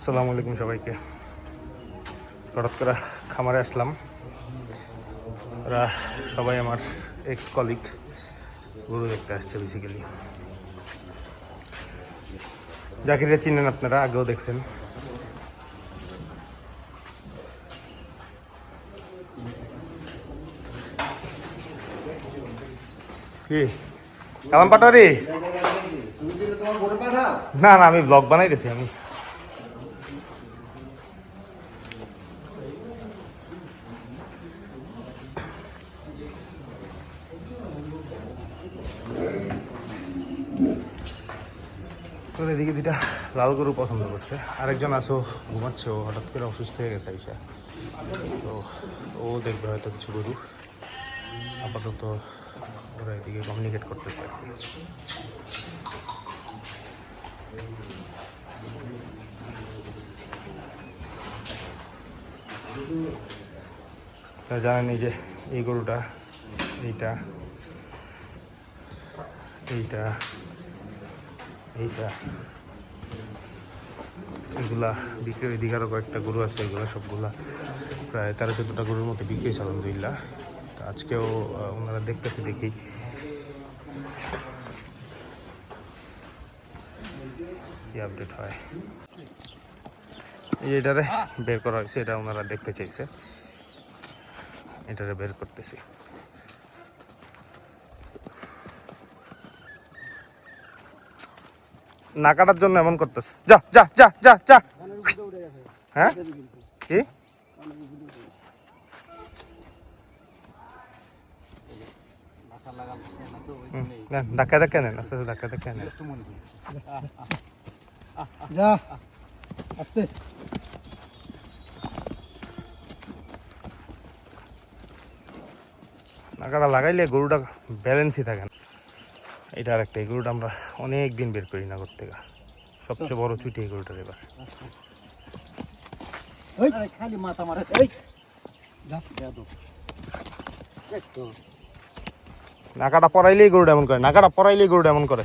আসসালামু আলাইকুম সবাইকে। হঠাৎ করে খামারে আসলাম। ওরা সবাই আমার এক্স কলিগ, গরু দেখতে আসছে বেসিক্যালি। জাকিরকে চিনেন আপনারা, আগেও দেখছেন। কি কালাম পাটারি? না না, আমি ব্লগ বানাইতেছি। আমি তোর এদিকে দুইটা লাল গরু পছন্দ করছে। আরেকজন আসো ঘুমাচ্ছে, ও হঠাৎ করে অসুস্থ হয়ে গেছে আইসা। তো ও দেখবে হয়তো কিছু গরু। আপাতত ওরা এদিকে কমিউনিকেট করতেছে আর কি। জানেন এই যে এই গরুটা, এইটা, এইটা, এইটা, এগুলা বিক্রি। ওইদিকে আরও কয়েকটা গরু আছে, এগুলো সবগুলা প্রায় 13-14টা গরুর মতো বিক্রি হয়েছে আলহামদুলিল্লাহ। তো আজকেও ওনারা দেখতেছে, দেখি কি আপডেট হয়। এই এটারে বের করা হয়েছে, এটা ওনারা দেখতে চাইছে, এটারে বের করতেছি। না কাটার জন্য এমন করতেছে। যা যা যা যা যা। হ্যাঁ কি ধাক্কা ধাক্কা নেন, আস্তে আস্তে ধাক্কা ধাক্কা নেন। যা আস্তে। নাকাটা লাগাইলে গরুটা ব্যালেন্সই থাকে না। এটা আর একটা, এই গরুটা আমরা অনেক দিন বের করি না করতে। সবচেয়ে বড় চুটি এই গরুটার এবার। খালি মাথা মারে। নাকাটা পরাইলেই গরুটা এমন করে, নাকাটা পরাইলেই গরুটা এমন করে।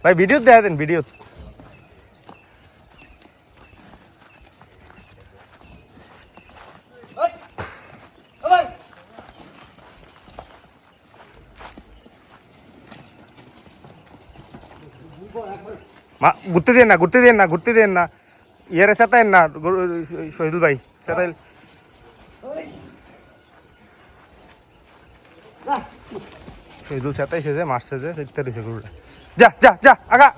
ভাই ভিডিও দেখা দেন, ভিডিও। ঘুরতে দেন না, ঘুরতে দেন না, ঘুরতে দেন না। ইয়ারে সেটাইন না শহীদুল ভাই, সেটাইল। শহীদুল সেটাইছে যে, মারছে যে, দেখতে রয়েছে গরুটা। যা যা যা আগা।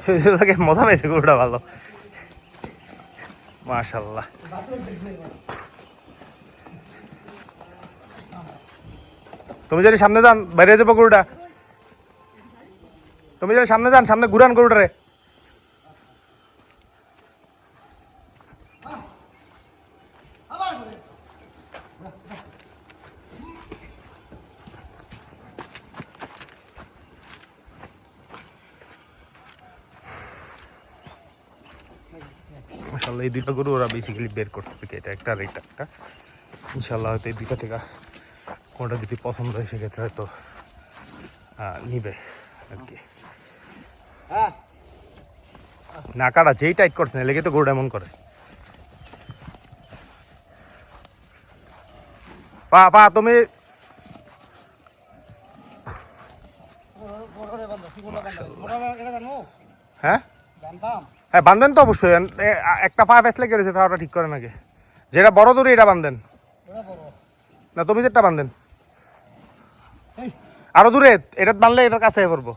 শহীদুলকে মজা পেয়েছে গরুটা, ভালো মাশাআল্লাহ। তুমি যদি সামনে যান বাইরে যাবো গরুটা। তুমি যদি সামনে যান, সামনে ঘুরান গরুটারে। মাশাআল্লাহ, এই দুইটা গরু ওরা বেসিক্যালি বের করছে, এটা একটা আর এটা একটা। ইনশাআল্লাহ হয়তো এই দুইটা থেকে কোনটা যদি পছন্দ হয় সেক্ষেত্রে হয়তো নিবে আর কি। নাকাটা যেই টাইট করছে না, লেগে তো গরুটা এমন করে। পা পা তুমি হ্যাঁ হ্যাঁ বান্ধেন তো অবশ্যই। একটা পা ফেসলে গেছে, পাটা ঠিক করে নাকি। যেটা বড় দূরে এটা বান্ধেন না, তুমি যেটা বান্ধেন আরো দূরে, এটা বানলে এটার কাছে পড়বো।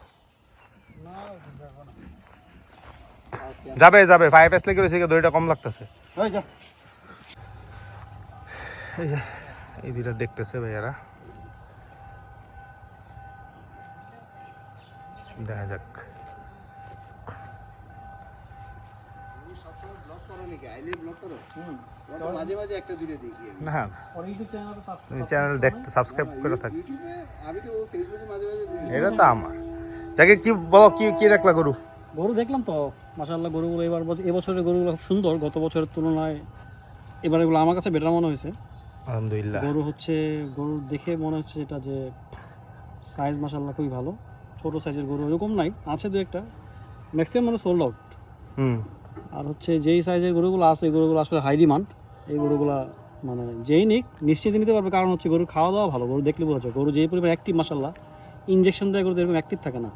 যাবে যাবে, পায়ে ফেসলে গেছে, দড়িটা কম লাগতেছে। এই দুইটা দেখতেছে ভাইয়ারা, দেখা যাক। সবসময় ব্লগ করো নাকি? আইলে ব্লগ করো? মাঝে মাঝে একটা দুটো দেখি আমি। না और यूट्यूब चैनल तो তুমি চ্যানেল দেখতে সাবস্ক্রাইব করে থাকি। ইউটিউবে আমি তো ফেসবুকে মাঝে মাঝে দেখি। এটা তো আমার যাকে কি বলো, কি কি রাখলা গরু? গরু দেখলাম তো মাশাআল্লাহ গরুগুলো এবছরের গরুগুলো খুব সুন্দর, গত বছরের তুলনায় এবার এগুলো আমার কাছে বেটার মনে হয়েছে। আলহামদুলিল্লাহ। গরু দেখে মনে হচ্ছে এটা যে সাইজ মাশাআল্লাহ খুবই ভালো, ছোট সাইজের গরু এরকম নাই, আছে দু একটা, ম্যাক্সিমাম মানে সোল্ড আউট। হুম। আর হচ্ছে যেই সাইজের গরুগুলো আছে এই গরুগুলো আসলে হাই ডিমান্ড। এই গরুগুলা মানে যেই নিক নিশ্চিন্তে নিতে পারবে, কারণ হচ্ছে গরু খাওয়া দাওয়া ভালো, গরু দেখলে বোঝা যায় গরু যেই পরিমাণ অ্যাক্টিভ মাশাআল্লাহ, ইনজেকশন দেয় গরু এরকম অ্যাক্টিভ থাকে না।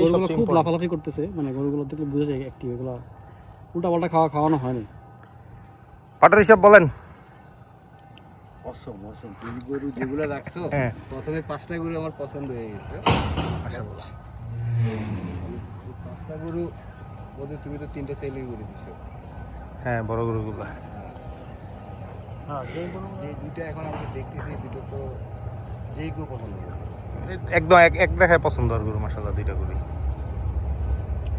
গরুগুলো খুব লাফালাফি করতেছে, মানে গরুগুলো দেখলে বোঝা যায় অ্যাক্টিভ, এগুলো উল্টাপাল্টা খাওয়ানো হয়নি। পাটার হিসাব বলেন। অসম তুমি গরু যেগুলো রাখছো, হ্যাঁ। প্রথমে 5টা গরু আমার পছন্দ হয়ে গেছে। মাশাআল্লাহ। 5টা গরু বোধহয় তুমি তো 3টে সেলই করে দিছো। হ্যাঁ, বড় গরুগুলা। হ্যাঁ, যেই গরু যে দুটো এখন আমরা দেখতেছি, দুটো তো যেই কেউ পছন্দ করবে। একদম এক দেখায় পছন্দ আর গরু মাশাআল্লাহ, দুইটা গরু।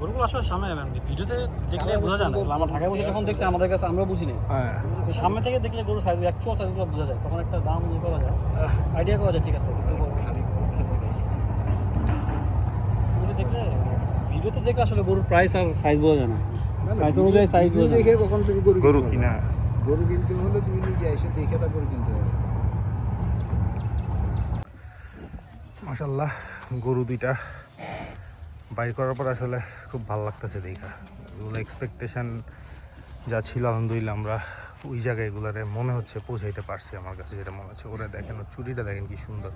গরুগুলো আসলে সামনে ভিডিওতে দেখলে বোঝা যায় না, আমরা ঢাকায় বসে যখন দেখছি আমাদের কাছে আমরা বুঝি না, হ্যাঁ। সামনে থেকে দেখলে গরুর সাইজ অ্যাকচুয়াল সাইজগুলো বোঝা যায়, তখন একটা দাম ইয়ে করা যায়, আইডিয়া করা যায়। ঠিক আছে, কিন্তু গরু দেখলে ভিডিওতে দেখলে আসলে গরুর প্রাইস আর সাইজ বোঝা যায় না, প্রাইস অনুযায়ী সাইজ ভিডিও বোঝা যায় দেখে কখন তুমি গরু গরু কিনতে কিনা। পারবে? গরু কিনতে হলে তুমি নিজে এসে দেখে তারপর কিনতে হবে। মাশাআল্লাহ, গরু দুইটা বাইর করার পর আসলে খুব ভালো লাগতেছে দেখা। এগুলো এক্সপেকটেশন যা ছিল আলহামদুলিল্লাহ আমরা ওই জায়গায় এগুলারে মনে হচ্ছে পৌঁছাইতে পারছি। আমার কাছে যেটা মনে হচ্ছে, ওরা দেখেন, ওর চুরিটা দেখেন কি সুন্দর।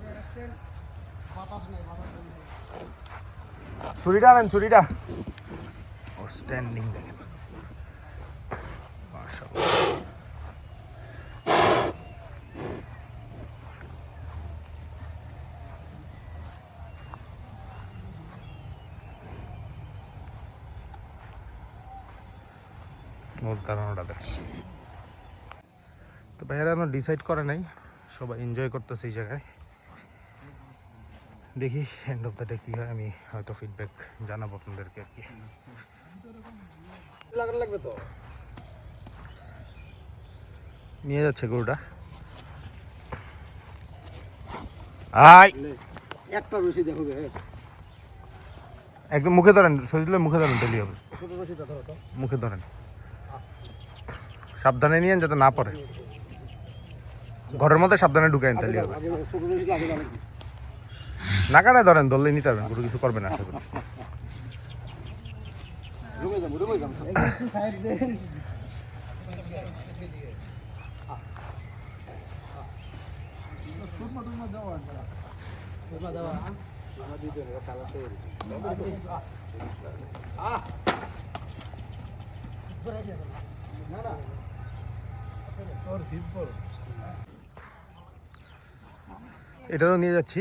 চুরিটা আনেন, চুরিটা। ওর স্ট্যান্ডিং দেখেন মাশাআল্লাহ। ওর দাঁড়ানোটা দেখেন। তো ভাইয়ারা আমরা ডিসাইড করে নাই, সবাই এনজয় করতেছে এই জায়গায়। দেখি এন্ড অফ দ্য ডে কী হয়, আমি হয়তো ফিডব্যাক জানাবো আপনাদেরকে আর কি। লাগবে তো নিয়ে যাচ্ছে গরুটা। আই একটা রশি দেখো গে, একদম মুখে ধরেন, শরীরে মুখে ধরেন, তেলি হবে। ছোট রশিটা ধরো তো। মুখে ধরেন, সাবধানে নিয়েন যাতে না পড়ে। ঘরের মধ্যে সাবধানে ঢুকেন, তেলি হবে। ছোট রশি লাগে না। না কাটায় ধরেন, ধরলে নিতে পারবেন, গরু কিছু করবে না আশা করি। রুমে যাবো একটু সাইড দে। এটারও নিয়ে যাচ্ছি।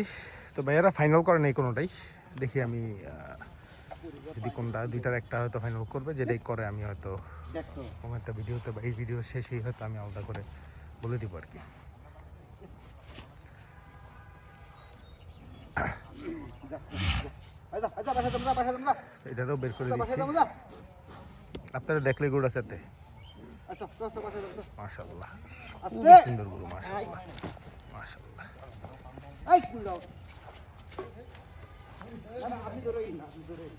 তো ভাইয়ারা ফাইনাল করে নেই কোনোটাই। দেখি আমি যদি কোনটা দুইটার একটা হয়তো ফাইনাল করবে, যেটাই করে আমি হয়তো কোনো একটা ভিডিওতে বা এই ভিডিও শেষেই হয়তো আমি আলাদা করে বলে দিব আর কি। এটারও বের করে দিচ্ছি, আপনারা দেখলে গরুর সাথে। মাশাআল্লাহ, খুবই সুন্দর গরু, মাশাআল্লাহ মাশাআল্লাহ। আপনি ধরেই না, আপনি ধরেই।